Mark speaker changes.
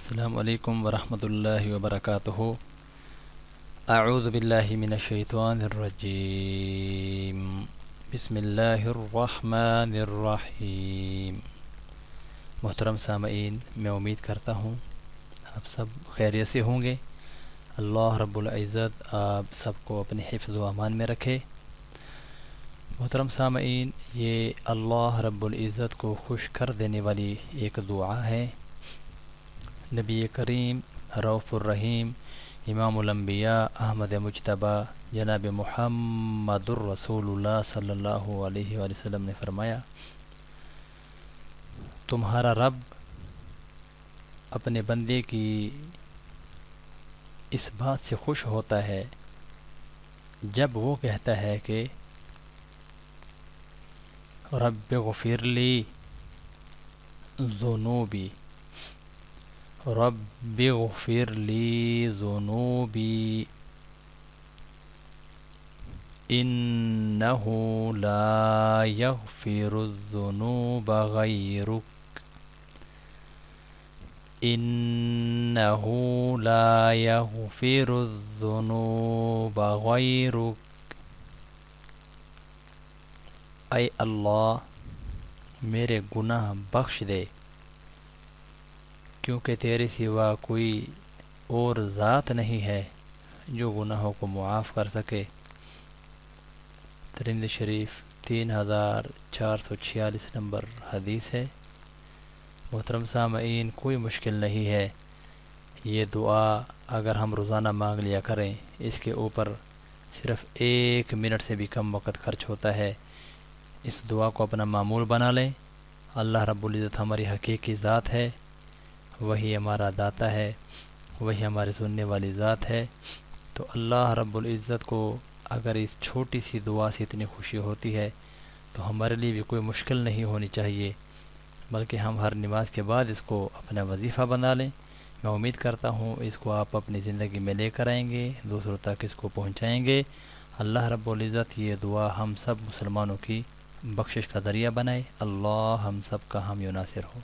Speaker 1: السلام علیکم ورحمۃ اللہ وبرکاتہ۔ اعوذ باللہ من الشیطان الرجیم، بسم اللہ الرحمن الرحیم۔ محترم سامعین، میں امید کرتا ہوں آپ سب خیریت سے ہوں گے۔ اللہ رب العزت آپ سب کو اپنے حفظ و امان میں رکھے۔ محترم سامعین، یہ اللہ رب العزت کو خوش کر دینے والی ایک دعا ہے۔ نبی کریم رؤوف الرحیم امام الانبیاء احمد مجتبی جناب محمد الرسول اللہ صلی اللہ علیہ وآلہ وسلم نے فرمایا، تمہارا رب اپنے بندے کی اس بات سے خوش ہوتا ہے جب وہ کہتا ہے کہ رب اغفر لی ذنوبی، رب اغفر لی ذنوبی انہ لا یغفر الذنوب غیرک، انہ لا یغفر الذنوب غیرک۔ اے اللہ، میرے گناہ بخش دے، کیونکہ تیرے سوا کوئی اور ذات نہیں ہے جو گناہوں کو معاف کر سکے۔ ترمذی شریف 3446 نمبر حدیث ہے۔ محترم سامعین، کوئی مشکل نہیں ہے، یہ دعا اگر ہم روزانہ مانگ لیا کریں، اس کے اوپر صرف 1 منٹ سے بھی کم وقت خرچ ہوتا ہے۔ اس دعا کو اپنا معمول بنا لیں۔ اللہ رب العزت ہماری حقیقی ذات ہے، وہی ہمارا داتا ہے، وہی ہمارے سننے والی ذات ہے۔ تو اللہ رب العزت کو اگر اس چھوٹی سی دعا سے اتنی خوشی ہوتی ہے تو ہمارے لیے بھی کوئی مشکل نہیں ہونی چاہیے، بلکہ ہم ہر نماز کے بعد اس کو اپنا وظیفہ بنا لیں۔ میں امید کرتا ہوں اس کو آپ اپنی زندگی میں لے کر آئیں گے، دوسروں تک اس کو پہنچائیں گے۔ اللہ رب العزت یہ دعا ہم سب مسلمانوں کی بخشش کا ذریعہ بنائے۔ اللہ ہم سب کا حامی و ناصر ہو۔